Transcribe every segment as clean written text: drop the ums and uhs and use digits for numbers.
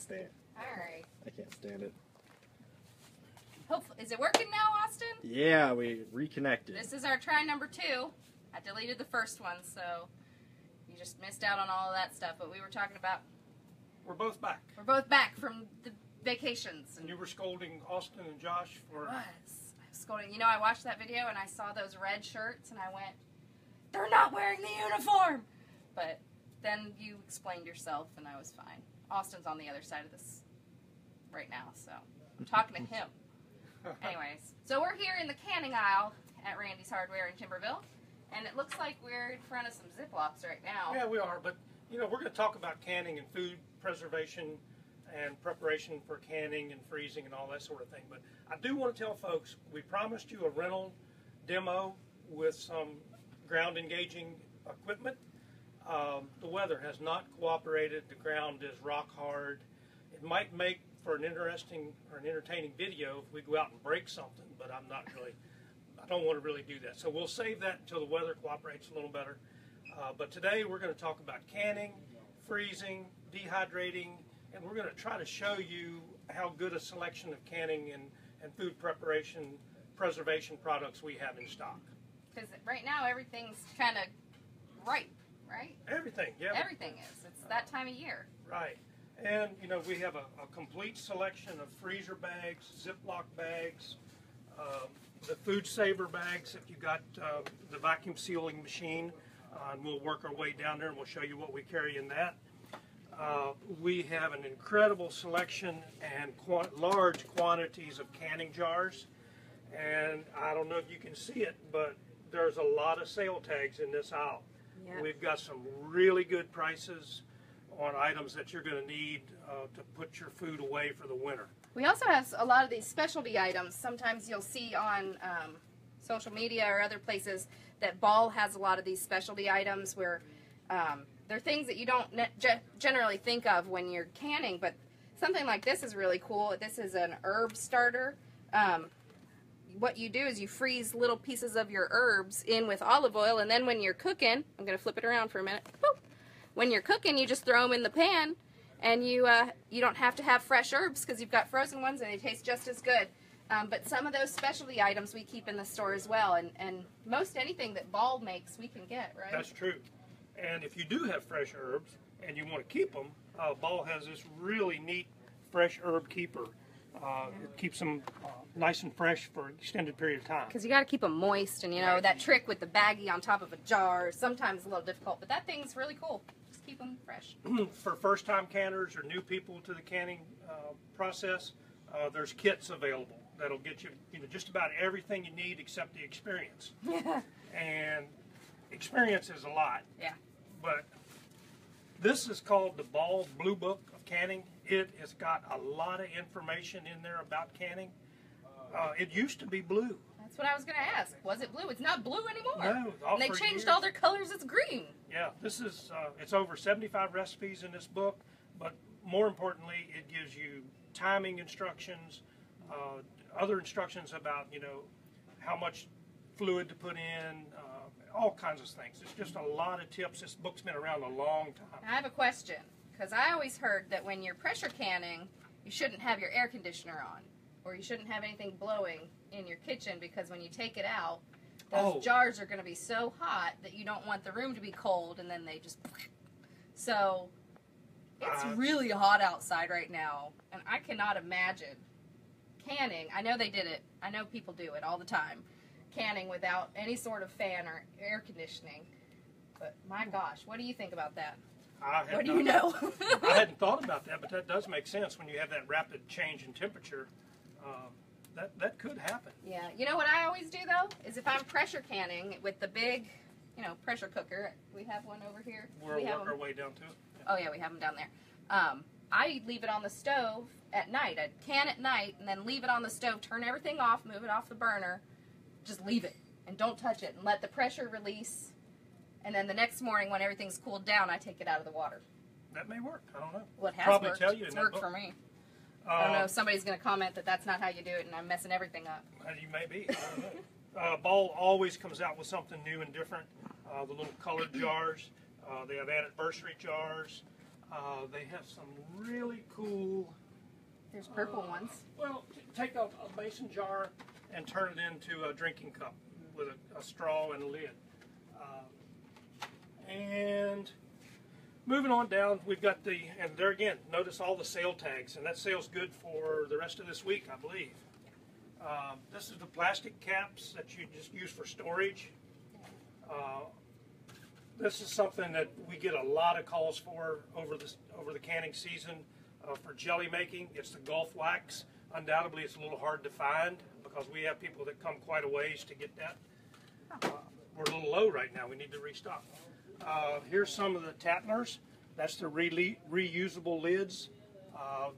can't stand. All right. I can't stand it. Hopefully, is it working now, Austin? Yeah, we reconnected. This is our try number 2. I deleted the first one, so you just missed out on all of that stuff. But we were talking about. We're both back. We're both back from the vacations. And you were scolding Austin and Josh for. I was scolding. You know, I watched that video and I saw those red shirts and I went, "They're not wearing the uniform." But then you explained yourself and I was fine. Austin's on the other side of this right now, so I'm talking to him. Anyways, so we're here in the canning aisle at Randy's Hardware in Timberville, and it looks like we're in front of some Ziplocs right now. Yeah, we are, but you know, we're going to talk about canning and food preservation and preparation for canning and freezing and all that sort of thing. But I do want to tell folks, we promised you a rental demo with some ground engaging equipment. The weather has not cooperated. The ground is rock hard. It might make for an interesting or an entertaining video if we go out and break something, but I don't want to really do that. So we'll save that until the weather cooperates a little better. But today we're going to talk about canning, freezing, dehydrating, and we're going to try to show you how good a selection of canning and food preservation products we have in stock. Because right now everything's kind of ripe, right? Everything, yeah. Everything is. It's that time of year. Right. And, you know, we have a complete selection of freezer bags, Ziploc bags, the food saver bags if you got the vacuum sealing machine. And we'll work our way down there and we'll show you what we carry in that. We have an incredible selection and large quantities of canning jars. And I don't know if you can see it, but there's a lot of sale tags in this aisle. Yep. We've got some really good prices on items that you're going to need to put your food away for the winter. We also have a lot of these specialty items. Sometimes you'll see on social media or other places that Ball has a lot of these specialty items where they're things that you don't generally think of when you're canning, but something like this is really cool. This is an herb starter. What you do is you freeze little pieces of your herbs in with olive oil, and then when you're cooking, I'm going to flip it around for a minute. Boop. When you're cooking, you just throw them in the pan, and you don't have to have fresh herbs because you've got frozen ones and they taste just as good. But some of those specialty items we keep in the store as well, and most anything that Ball makes we can get, right? That's true. And if you do have fresh herbs and you want to keep them, Ball has this really neat fresh herb keeper. It keeps them nice and fresh for an extended period of time. Because you got to keep them moist, and you know, that trick with the baggie on top of a jar is sometimes a little difficult, but that thing's really cool. Just keep them fresh. For first-time canners or new people to the canning process, there's kits available that'll get you, just about everything you need except the experience. And experience is a lot. Yeah. But this is called the Ball Blue Book of Canning. It has got a lot of information in there about canning. It used to be blue. That's what I was going to ask. Was it blue? It's not blue anymore. No. And they changed all their colors. It's green. Yeah, this is, it's over 75 recipes in this book, but more importantly, it gives you timing instructions, other instructions about, how much fluid to put in, all kinds of things. It's just a lot of tips. This book's been around a long time. I have a question, because I always heard that when you're pressure canning, you shouldn't have your air conditioner on, or you shouldn't have anything blowing in your kitchen, because when you take it out, those jars are going to be so hot that you don't want the room to be cold, and then they just... So, it's really hot outside right now, and I cannot imagine canning. I know they did it. I know people do it all the time. Canning without any sort of fan or air conditioning. But my gosh, what do you think about that? What do you know? I hadn't thought about that, but that does make sense when you have that rapid change in temperature. That could happen. Yeah. You know what I always do, though, is if I'm pressure canning with the big, pressure cooker. We have one over here. We'll work our way down to it. Oh, yeah, we have them down there. I leave it on the stove at night. I can at night and then leave it on the stove, turn everything off, move it off the burner, just leave it and don't touch it and let the pressure release. And then the next morning when everything's cooled down, I take it out of the water. That may work. I don't know. Well, it has Probably worked. Tell you it's worked for me. I don't know if somebody's going to comment that that's not how you do it and I'm messing everything up. You may be. I don't know. Ball always comes out with something new and different. The little colored jars. They have anniversary jars. They have some really cool There's purple ones. Well, take a mason jar and turn it into a drinking cup with a straw and a lid. And moving on down, we've got and there again, notice all the sale tags, and that sale's good for the rest of this week, I believe. This is the plastic caps that you just use for storage. This is something that we get a lot of calls for over the canning season for jelly making. It's the Gulf wax. Undoubtedly, it's a little hard to find because we have people that come quite a ways to get that. We're a little low right now. We need to restock. Here's some of the Tattlers. That's the reusable lids.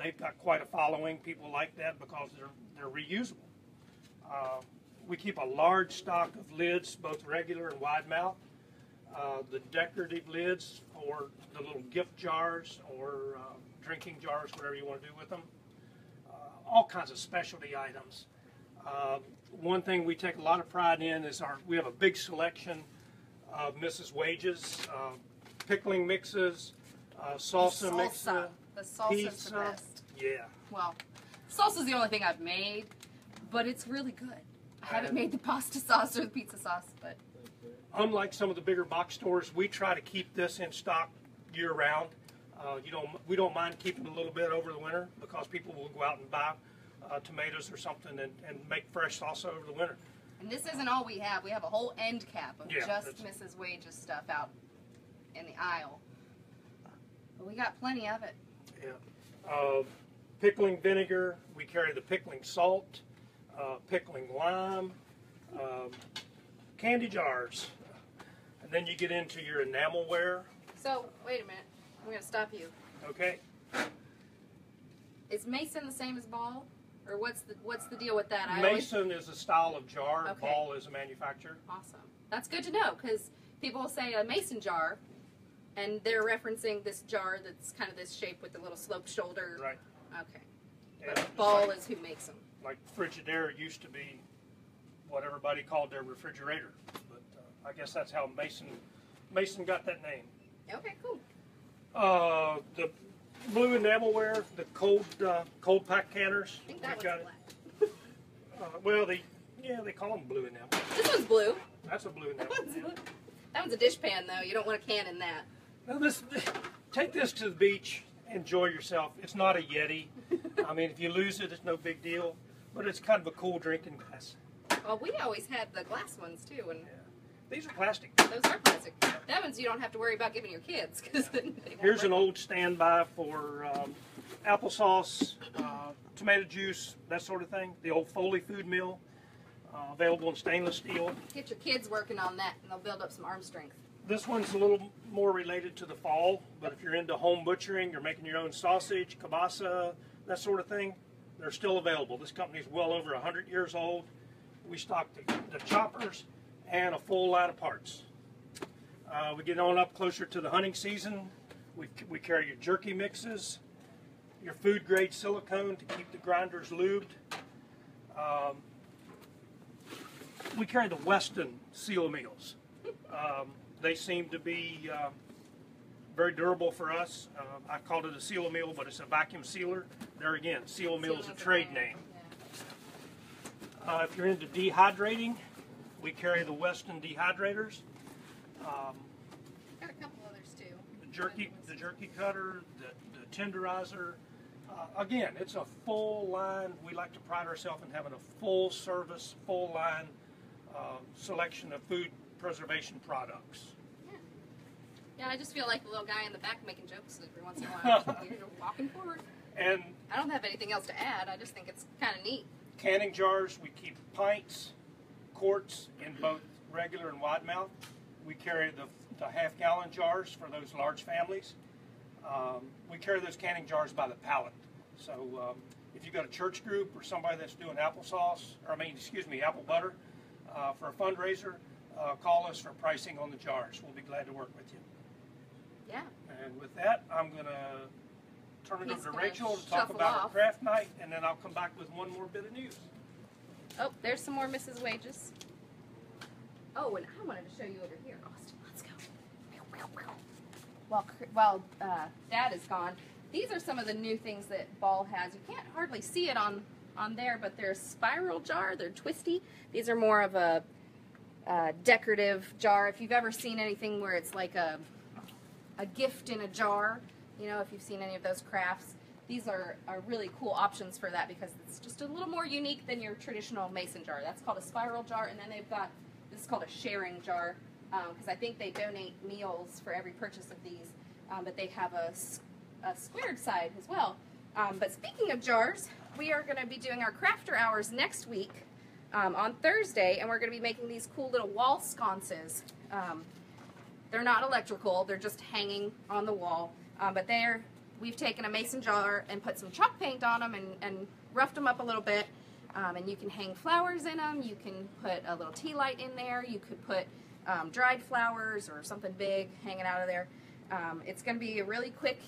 They've got quite a following. People like that because they're reusable. We keep a large stock of lids, both regular and wide mouth. The decorative lids for the little gift jars or drinking jars, whatever you want to do with them. All kinds of specialty items. One thing we take a lot of pride in is we have a big selection of Mrs. Wages, pickling mixes, salsa mixes, the salsa's the best. Yeah. Well, salsa's the only thing I've made, but it's really good. I haven't made the pasta sauce or the pizza sauce, but unlike some of the bigger box stores, we try to keep this in stock year round. We don't mind keeping a little bit over the winter because people will go out and buy tomatoes or something and make fresh salsa over the winter. And this isn't all we have. We have a whole end cap of Yeah, just Mrs. Wages stuff out in the aisle. But we got plenty of it. Yeah. Pickling vinegar. We carry the pickling salt, pickling lime, candy jars. And then you get into your enamelware. So, wait a minute. I'm going to stop you. Okay. Is mason the same as ball? Or what's the deal with that? Mason is a style of jar. Okay. Ball is a manufacturer. Awesome. That's good to know because people will say a mason jar, and they're referencing this jar that's kind of this shape with the little sloped shoulder. Right. Okay. Yeah, But ball is who makes them. Like Frigidaire used to be what everybody called their refrigerator. But I guess that's how Mason got that name. Okay, cool. The blue enamelware, the cold pack canners. I think that We've one's got black. well, they call them blue enamel. This one's blue. That's a blue enamel. That one's a dishpan, though. You don't want a can in that. Now take this to the beach. Enjoy yourself. It's not a Yeti. I mean, if you lose it, it's no big deal. But it's kind of a cool drinking glass. Well, we always had the glass ones, too. And These are plastic. those are plastic. That ones you don't have to worry about giving your kids. Cause they won't Here's an break. old standby for applesauce, tomato juice, that sort of thing. The old Foley food mill, available in stainless steel. Get your kids working on that, and they'll build up some arm strength. This one's a little more related to the fall, but if you're into home butchering, you're making your own sausage, kielbasa, that sort of thing, they're still available. This company is well over 100 years old. We stock the choppers and a full line of parts. We get on up closer to the hunting season. We carry your jerky mixes, your food grade silicone to keep the grinders lubed. We carry the Weston seal meals. They seem to be very durable for us. I called it a seal meal, but it's a vacuum sealer. There again, seal meal is a trade name. If you're into dehydrating, we carry the Weston dehydrators. Got a couple others too. The jerky cutter, the tenderizer. Again, it's a full line. We like to pride ourselves in having a full service, full line selection of food preservation products. Yeah, I just feel like the little guy in the back making jokes every once in a while. You're walking forward. And I don't have anything else to add. I just think it's kind of neat. canning jars, we keep pints, quarts in both regular and wide mouth. We carry the half-gallon jars for those large families. We carry those canning jars by the pallet. So if you've got a church group or somebody that's doing applesauce, or apple butter for a fundraiser, call us for pricing on the jars. We'll be glad to work with you. Yeah. And with that, I'm going to turn it He's over to gonna Rachel to talk shuffle about our off. craft night, and then I'll come back with one more bit of news. Oh, there's some more Mrs. Wages. Oh, and I wanted to show you over here, Austin. Let's go. While Dad is gone, these are some of the new things that Ball has. You can't hardly see it on there, but they're a spiral jar. They're twisty. These are more of a decorative jar. If you've ever seen anything where it's like a gift in a jar, you know, if you've seen any of those crafts, these are really cool options for that because it's just a little more unique than your traditional mason jar. That's called a spiral jar, and then they've got, this is called a sharing jar, because I think they donate meals for every purchase of these, but they have a squared side as well. But speaking of jars, we are going to be doing our crafter hours next week on Thursday, and we're going to be making these cool little wall sconces. They're not electrical, they're just hanging on the wall, but we've taken a mason jar and put some chalk paint on them and roughed them up a little bit, and you can hang flowers in them, you can put a little tea light in there, you could put dried flowers or something big hanging out of there. It's going to be a really quick,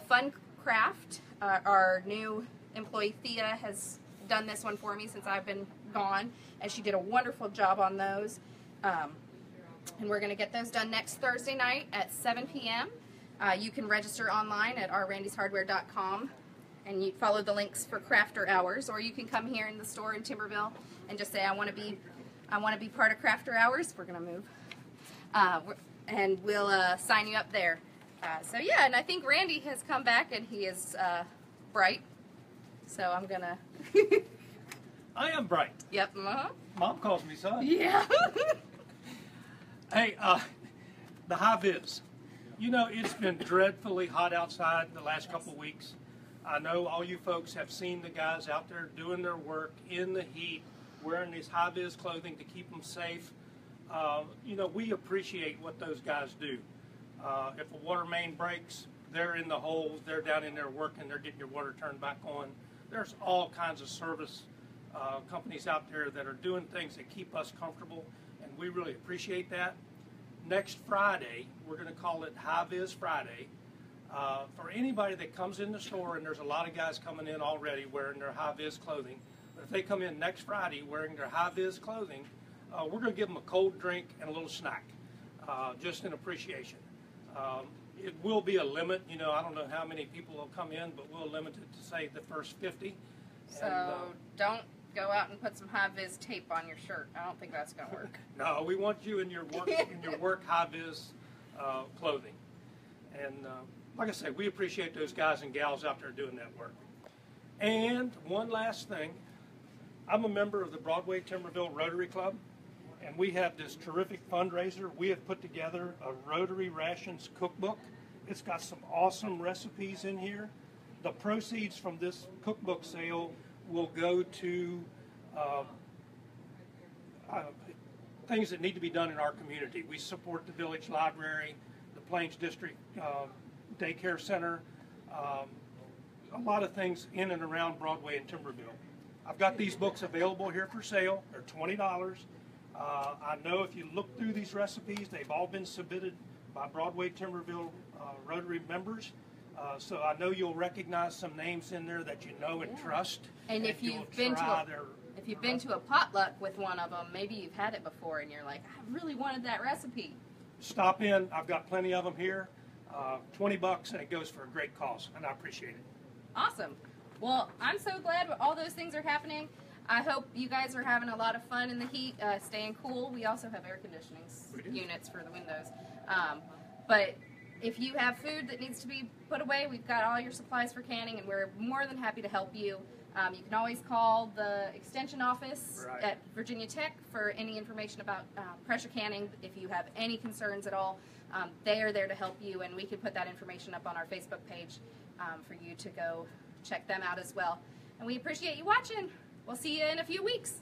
fun craft. Our new employee Thea has done this one for me since I've been gone, and she did a wonderful job on those. And we're going to get those done next Thursday night at 7 p.m. You can register online at ourrandysHardware.com, and you follow the links for crafter hours, or you can come here in the store in Timberville and just say, I want to be part of crafter hours. We're going to move. And we'll sign you up there. So yeah, and I think Randy has come back and he is bright. So I'm gonna. I am bright. Yep. Mom calls me son. Yeah. Hey, the high vis. You know, it's been dreadfully hot outside the last couple of weeks. I know all you folks have seen the guys out there doing their work in the heat, wearing these high vis clothing to keep them safe. You know, we appreciate what those guys do. If a water main breaks, they're in the hole, they're down in there working, they're getting your water turned back on. There's all kinds of service companies out there that are doing things that keep us comfortable, and we really appreciate that. Next Friday, we're going to call it High Vis Friday. For anybody that comes in the store, and there's a lot of guys coming in already wearing their high vis clothing, but if they come in next Friday wearing their high vis clothing, we're going to give them a cold drink and a little snack, just in appreciation. It will be a limit. You know, I don't know how many people will come in, but we'll limit it to, say, the first 50. So don't go out and put some high-vis tape on your shirt. I don't think that's going to work. No, we want you in your work high-vis clothing. And like I said, we appreciate those guys and gals out there doing that work. And one last thing, I'm a member of the Broadway Timberville Rotary Club, and we have this terrific fundraiser. We have put together a Rotary Rations cookbook. It's got some awesome recipes in here. The proceeds from this cookbook sale will go to things that need to be done in our community. We support the Village Library, the Plains District Daycare Center, a lot of things in and around Broadway and Timberville. I've got these books available here for sale. They're $20. I know if you look through these recipes, they've all been submitted by Broadway Timberville Rotary members. So I know you'll recognize some names in there that you know and trust. And if you've been to a potluck with one of them, maybe you've had it before and you're like, I really wanted that recipe. Stop in. I've got plenty of them here. $20, and it goes for a great cause, and I appreciate it. Awesome. Well, I'm so glad all those things are happening. I hope you guys are having a lot of fun in the heat, staying cool. We also have air conditioning units for the windows. But if you have food that needs to be put away, we've got all your supplies for canning, and we're more than happy to help you. You can always call the extension office at Virginia Tech for any information about pressure canning. If you have any concerns at all, they are there to help you, and we can put that information up on our Facebook page for you to go check them out as well. And we appreciate you watching. We'll see you in a few weeks.